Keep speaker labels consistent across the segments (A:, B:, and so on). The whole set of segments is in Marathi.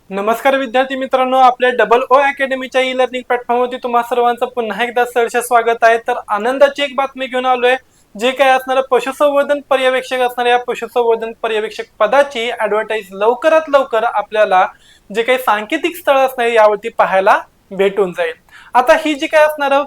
A: नमस्कार विद्यार्थी मित्रांनो, आपल्या डबल ओ अकॅडमीच्या ई लर्निंग प्लॅटफॉर्मवरती तुम्हा सर्वांचं पुन्हा एकदा सहर्ष स्वागत आहे। तर आनंदाची एक बातमी घेऊन आलोय, जे काय असणार पशुसंवर्धन पर्यवेक्षक असणाऱ्या या पशुसंवर्धन पर्यवेक्षक पदाची ऍडव्हर्टाइज लवकरात लवकर आपल्याला जे काही सांकेतिक स्थळ असणार यावरती पाहायला भेटून जाईल। आता ही जी काय असणार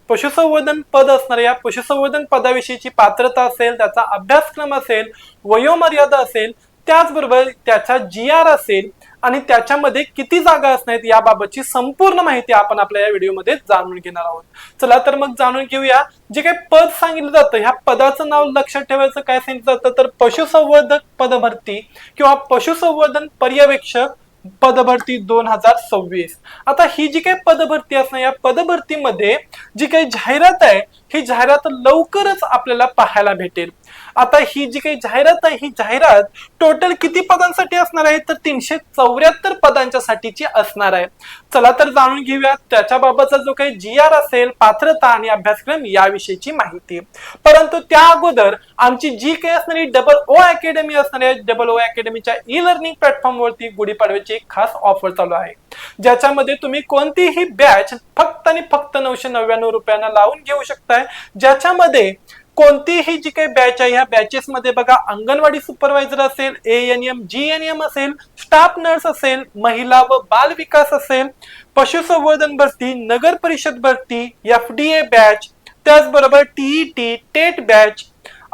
A: पशुसंवर्धन पद असणार या पशुसंवर्धन पदाविषयीची पात्रता असेल, त्याचा अभ्यासक्रम असेल, वयोमर्यादा असेल, त्याचबरोबर त्याचा GR असेल आणि त्याच्यामध्ये किती जागा असणार याबाबतची संपूर्ण माहिती आपण आपल्या या व्हिडिओमध्ये जाणून घेणार आहोत। चला तर मग जाणून घेऊया। जे काही पद सांगितलं जातं ह्या पदाचं नाव लक्षात ठेवायचं काय सांगितलं जातं तर पशुसंवर्धक पदभरती किंवा पशुसंवर्धन पर्यवेक्षक पदभरती 2026। आता ही जी काही पदभरती असणार या पदभरतीमध्ये जी काही जाहिरात आहे ही जाहिरात लवकरच आपल्याला पाहायला भेटेल। आता ही जी काही जाहिरात आहे ही जाहिरात टोटल किती पदांसाठी असणार आहे तर 374 पदांच्या साठीची असणार आहे। चला तर जाणून घेऊया त्याच्याबाबतचा जो काही GR असेल, पात्रता आणि अभ्यासक्रम याविषयीची माहिती। परंतु त्या अगोदर आमची जी काही असणारी डबल ओ अकॅडमी असणार आहे, डबल ओ अकॅडमीच्या ई लर्निंग प्लॅटफॉर्म वरती गुढीपाडव्याची एक खास ऑफर चालू आहे, ज्याच्यामध्ये तुम्ही कोणतीही बॅच फक्त आणि फक्त 999 रुपयांना लावून घेऊ शकताय। ज्याच्यामध्ये कोणतीही जी काही बॅच आहे ह्या बॅचेस मध्ये बघा अंगणवाडी सुपरवायझर असेल, ANM GNM असेल, स्टाफ नर्स असेल, महिला व बाल विकास असेल, पशुसंवर्धन भरती, नगर परिषद भरती, FDA बॅच, त्याचबरोबर TET टेट बॅच,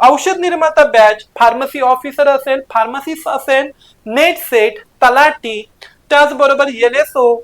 A: औषध निर्माता बॅच, फार्मसी ऑफिसर असेल, फार्मसिस्ट असेल, नेट सेट, तलाठी, त्याचबरोबर LSO,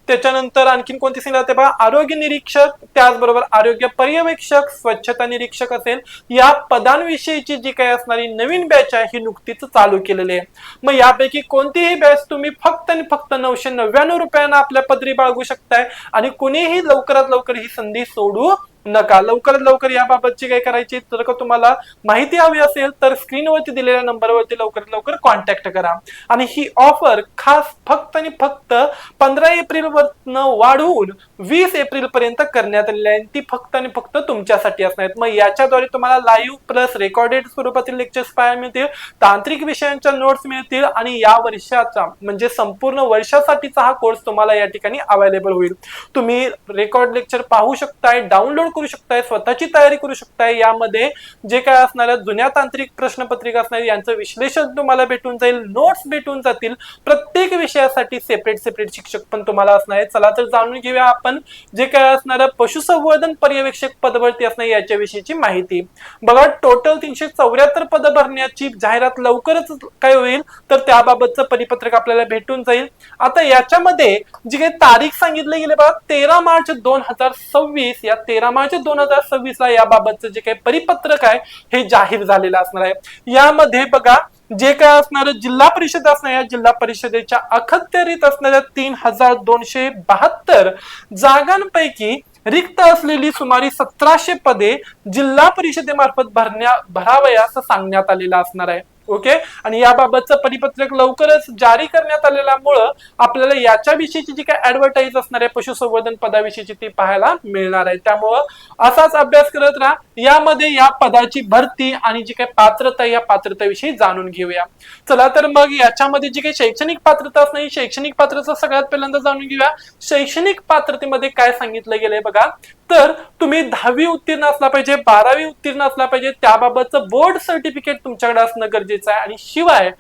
A: त्याच्यानंतर आणखीन कोणती सांगितलं ते बघा आरोग्य निरीक्षक, त्याचबरोबर आरोग्य पर्यवेक्षक, स्वच्छता निरीक्षक असेल, या पदांविषयीची जी काही असणारी नवीन बॅच आहे ही नुकतीच चालू केलेली आहे। मग यापैकी कोणतीही बॅच तुम्ही फक्त आणि फक्त 999 रुपयांना आपल्या पदरी बाळगू शकताय आणि कुणीही लवकरात लवकर ही संधी सोडू नका। लवकरात लवकर याबाबतची काय करायची तर का तुम्हाला माहिती हवी असेल तर स्क्रीनवरती दिलेल्या नंबरवरती लवकरात लवकर कॉन्टॅक्ट करा। आणि ही ऑफर खास फक्त आणि फक्त 15 एप्रिल वरनं वाढवून 20 एप्रिल पर्यंत करण्यात आलेली आहे। ती फक्त आणि फक्त तुमच्यासाठी असणार आहेत। मग याच्याद्वारे तुम्हाला लाईव्ह प्लस रेकॉर्डेड स्वरूपातील लेक्चर्स पाहायला मिळतील, तांत्रिक विषयांच्या नोट्स मिळतील आणि या वर्षाचा म्हणजे संपूर्ण वर्षासाठीचा हा कोर्स तुम्हाला या ठिकाणी अवेलेबल होईल। तुम्ही रेकॉर्ड लेक्चर पाहू शकताय, डाउनलोड करू शकताय, स्वतःची तयारी करू शकताय। यामध्ये जे काय असणाऱ्या जुन्या तांत्रिक प्रश्नपत्रिका असणार यांचं विश्लेषण तुम्हाला भेटून जाईल, नोट्स भेटून जातील, प्रत्येक विषयासाठी सेपरेट शिक्षक पण तुम्हाला असणार आहे। चला तर जाणून घेऊया आपण जे काय असणारं पशुसंवर्धन पर्यवेक्षक पदभरती असणार याच्याविषयीची माहिती। बघा टोटल 374 पद भरण्याची जाहिरात लवकरच काय होईल तर त्याबाबतचं परिपत्रक आपल्याला भेटून जाईल। आता याच्यामध्ये जी काही तारीख सांगितली गेली बघा 13 मार्च 2026, या 13 मार्च 2026 ला याबाबतचं जे काही परिपत्रक आहे हे जाहीर झालेलं असणार आहे। यामध्ये बघा जे काय असणार जिल्हा परिषद असणार या जिल्हा परिषदेच्या अखत्यारीत असणाऱ्या 3272 जागांपैकी रिक्त असलेली सुमारे 1700 पदे जिल्हा परिषदेमार्फत भरावयास सांगण्यात आलेलं असणार आहे। ओके, आणि याबाबतचं परिपत्रक लवकरच जारी करण्यात आलेल्यामुळं आपल्याला याच्याविषयीची जी काही ऍडव्हर्टाइज असणार आहे पशुसंवर्धन पदाविषयीची ती पाहायला मिळणार आहे। त्यामुळं असाच अभ्यास करत राहा। यामध्ये या पदाची भरती आणि जी काही पात्रता या पात्रतेविषयी जाणून घेऊया। चला तर मग याच्यामध्ये जी काही शैक्षणिक पात्रता असणार शैक्षणिक पात्रता सगळ्यात पहिल्यांदा जाणून घेऊया। शैक्षणिक पात्रतेमध्ये काय सांगितलं गेलंय बघा, तर तुम्ही 10वी उत्तीर्ण असला पाहिजे, 12वी उत्तीर्ण असला पाहिजे, त्याबाबतचं बोर्ड सर्टिफिकेट तुमच्याकडे असणं गरजेचं आहे। आणि शिवाय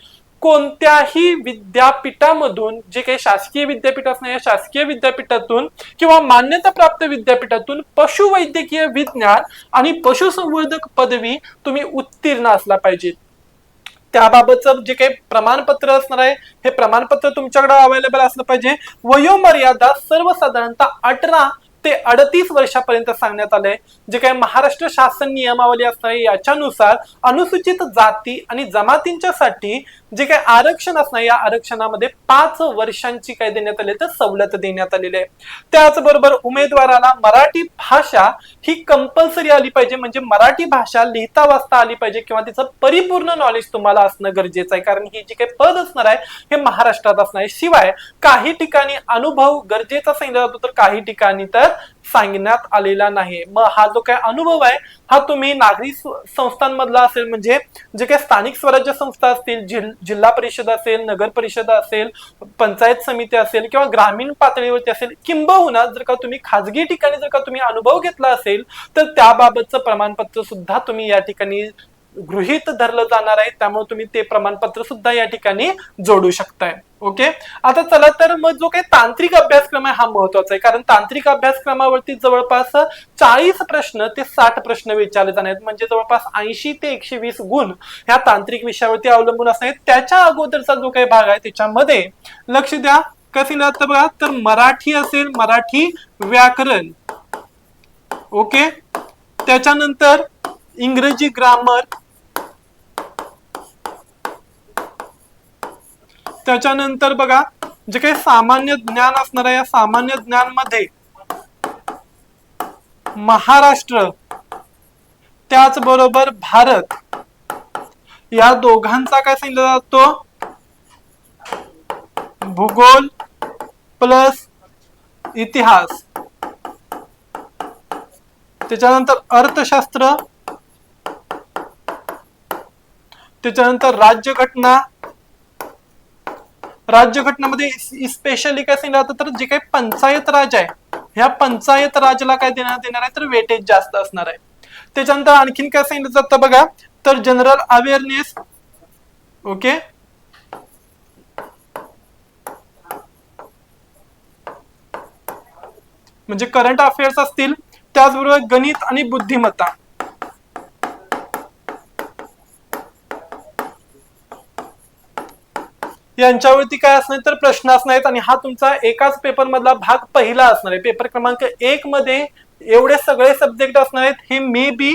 A: कोणत्याही विद्यापीठामधून जे काही शासकीय विद्यापीठ असणार या शासकीय विद्यापीठातून किंवा मान्यताप्राप्त विद्यापीठातून पशुवैद्यकीय विज्ञान आणि पशुसंवर्धक पदवी तुम्ही उत्तीर्ण असला पाहिजे। त्याबाबतचं जे काही प्रमाणपत्र असणार आहे हे प्रमाणपत्र तुमच्याकडे अवेलेबल असलं पाहिजे। वयोमर्यादा सर्वसाधारणतः 18 ते 38 वर्षापर्यंत सांगण्यात आलंय। जे काही महाराष्ट्र शासन नियमावली असणार याच्यानुसार अनुसूचित जाती आणि जमातींच्या साठी जे काही आरक्षण असणार या आरक्षणामध्ये 5 वर्षांची काय देण्यात आली तर सवलत देण्यात आलेली आहे। त्याचबरोबर उमेदवाराला मराठी भाषा ही कंपल्सरी आली पाहिजे, म्हणजे मराठी भाषा लिहिता वाचता आली पाहिजे किंवा तिचं परिपूर्ण नॉलेज तुम्हाला असणं गरजेचं आहे, कारण ही जी काही पद असणार आहे हे महाराष्ट्रात असणार आहे। शिवाय काही ठिकाणी अनुभव गरजेचा सांगितला जातो तर काही ठिकाणी तर सांगण्यात आलेला नाही। मग हा जो काही अनुभव आहे हा तुम्ही नागरी संस्थांमधला असेल, म्हणजे जे काही स्थानिक स्वराज्य संस्था असतील, जिल्हा परिषद असेल, नगर परिषद असेल, पंचायत समिती असेल किंवा ग्रामीण पातळीवरती असेल, किंबहुना जर का तुम्ही खाजगी ठिकाणी जर का तुम्ही अनुभव घेतला असेल तर त्याबाबतचं प्रमाणपत्र सुद्धा तुम्ही या ठिकाणी गृहीत धरलं जाणार आहे। त्यामुळे तुम्ही ते प्रमाणपत्र सुद्धा या ठिकाणी जोडू शकताय। ओके, आता चला तर मग जो काही तांत्रिक अभ्यासक्रम आहे हा महत्वाचा आहे, कारण तांत्रिक अभ्यासक्रमावरती जवळपास 40 प्रश्न ते 60 प्रश्न विचारले जाणार आहेत, म्हणजे जवळपास 80 ते 120 गुण ह्या तांत्रिक विषयावरती अवलंबून असणार आहेत। त्याच्या अगोदरचा जो काही भाग आहे त्याच्यामध्ये लक्ष द्या, कसं जातं बघा, तर मराठी असेल, मराठी व्याकरण, ओके, त्याच्यानंतर इंग्रजी ग्रामर, त्याच्यानंतर बघा जे काही सामान्य ज्ञान असणार आहे, या सामान्य ज्ञान मध्ये महाराष्ट्र त्याचबरोबर भारत या दोघांचा काय सांगितलं जातो, भूगोल प्लस इतिहास, त्याच्यानंतर अर्थशास्त्र, त्याच्यानंतर राज्यघटना, राज्यघटनेमध्ये स्पेशली काय सांगितलं जातं, तर जे काही पंचायत राज आहे ह्या पंचायत राजला काय देण्यात येणार आहे, तर वेटेज जास्त असणार आहे। त्याच्यानंतर आणखीन काय सांगितलं जातं बघा, तर जनरल अवेअरनेस, ओके, म्हणजे करंट अफेअर्स असतील, त्याचबरोबर गणित आणि बुद्धिमत्ता, यांच्यावरती काय असणार तर प्रश्न असणार आहेत। आणि हा तुमचा एकाच पेपर मधला भाग पहिला असणार आहे। पेपर क्रमांक 1 मध्ये एवढे सगळे सब्जेक्ट असणार आहेत, हे मे बी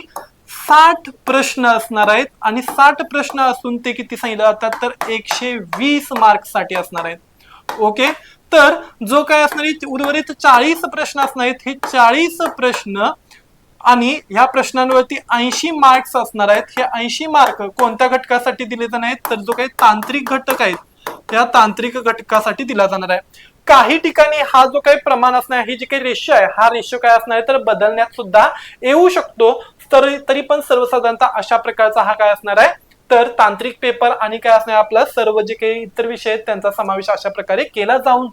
A: 60 प्रश्न असणार आहेत, आणि 60 प्रश्न असून ते किती सांगितलं जातात, तर 120 मार्क्स साठी असणार आहेत। ओके, तर जो काय असणार आहे उर्वरित 40 प्रश्न असणार आहेत, हे 40 प्रश्न आणि ह्या प्रश्नांवरती 80 मार्क्स असणार आहेत। हे 80 मार्क कोणत्या घटकासाठी दिले जाणार आहेत, तर जो काही तांत्रिक घटक आहेत त्या तांत्रिक घटकासाठी दिला जाणार आहे। काही ठिकाणी हा जो काही प्रमाण असणार आहे, ही जी काही रेशो आहे, हा रेशो काय असणार आहे तर बदलण्यात सुद्धा येऊ शकतो, तरी पण सर्वसाधारणतः अशा प्रकारचा हा काय असणार आहे तर तांत्रिक पेपर आणि काय असणार आपला सर्व जे काही इतर विषय आहेत त्यांचा समावेश अशा प्रकारे केला जाऊन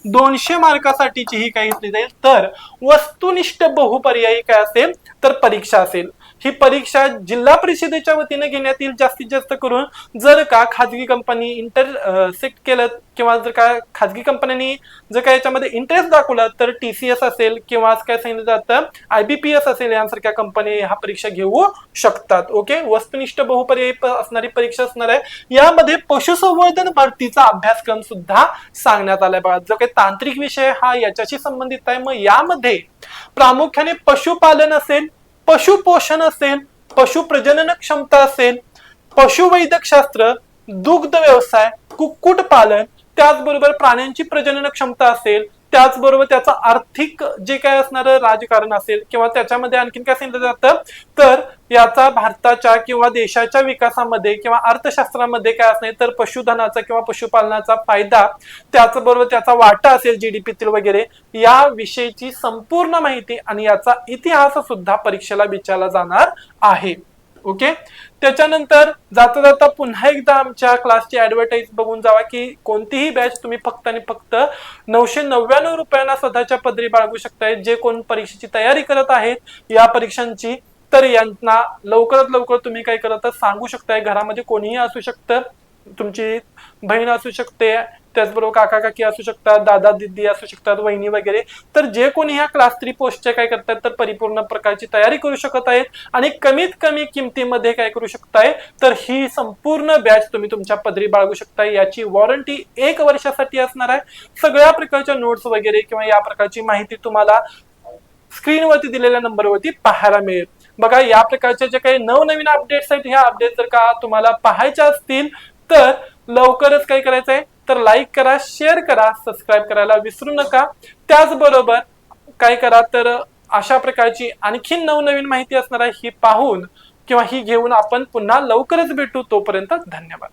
A: 200 मार्कासाठीची ही काय घेतली जाईल, तर वस्तुनिष्ठ बहुपर्यायी काय असेल तर परीक्षा असेल। ही परीक्षा जिल्हा परिषदेच्या वतीने घेण्यात येईल जास्तीत जास्त करून, जर का खाजगी कंपनी इंटरसेक्ट केलं किंवा जर का खाजगी कंपन्यांनी जर का याच्यामध्ये इंटरेस्ट दाखवला तर TCS असेल किंवा काय सांगितलं जातं IBPS असेल यांसारख्या कंपनी हा परीक्षा घेऊ शकतात। ओके, वस्तुनिष्ठ बहुपर्यायी असणारी परीक्षा असणार आहे। यामध्ये पशुसंवर्धन भरतीचा अभ्यासक्रम सुद्धा सांगण्यात आलाय बघा, जो काही तांत्रिक विषय हा याच्याशी संबंधित आहे। मग यामध्ये प्रामुख्याने पशुपालन असेल, पशुपोषण असेल, पशु प्रजनन क्षमता असेल, पशुवैद्यकशास्त्र, दुग्ध व्यवसाय, कुक्कुट पालन, त्याचबरोबर प्राण्यांची प्रजनन क्षमता असेल, त्याचबरोबर त्याचा आर्थिक जे काय असणार राजकारण असेल किंवा त्याच्यामध्ये आणखीन काय सांगितलं जातं तर याचा भारताच्या किंवा देशाच्या विकासामध्ये किंवा अर्थशास्त्रामध्ये काय असणार तर पशुधनाचा किंवा पशुपालनाचा फायदा, त्याचबरोबर त्याचा वाटा असेल GDPतील वगैरे, या विषयीची संपूर्ण माहिती आणि याचा इतिहास सुद्धा परीक्षेला विचारला जाणार आहे। ओके, त्याच्यानंतर जाता जाता पुन्हा एकदा आमच्या क्लासची ऍडव्हर्टाईज बघून जावा की कोणतीही बॅच तुम्ही फक्त आणि फक्त 999 रुपयांना स्वतःच्या पदरी बाळगू शकताय। जे कोण परीक्षेची तयारी करत आहेत या परीक्षांची, तर यांना लवकरात लवकर तुम्ही काय करत सांगू शकताय। घरामध्ये कोणीही असू शकतं, तुमची बहीण असू शकते, त्याचबरोबर काका काकी असू शकतात, दादा दिदी असू शकतात, वहिनी वगैरे, तर जे कोणी ह्या क्लास 3 पोस्टचे काय करतात तर परिपूर्ण प्रकारची तयारी करू शकत आहेत आणि कमीत कमी किमतीमध्ये काय करू शकताय तर ही संपूर्ण बॅच तुम्ही तुमच्या पदरी बाळगू शकताय। याची वॉरंटी 1 वर्षासाठी असणार आहे। सगळ्या प्रकारच्या नोट्स वगैरे किंवा या प्रकारची माहिती तुम्हाला स्क्रीनवरती दिलेल्या नंबरवरती पाहायला मिळेल। बघा, या प्रकारच्या जे काही नवनवीन अपडेट्स आहेत, ह्या अपडेट जर का तुम्हाला पाहायच्या असतील तर लवकरच काय करायचंय तर लाईक करा, शेअर करा, सबस्क्राईब करायला विसरू नका। त्याचबरोबर काय करा तर अशा प्रकारची आणखी नवनवीन माहिती असणार आहे ही पाहून किंवा ही घेऊन आपण पुन्हा लवकरच भेटू। तोपर्यंत धन्यवाद।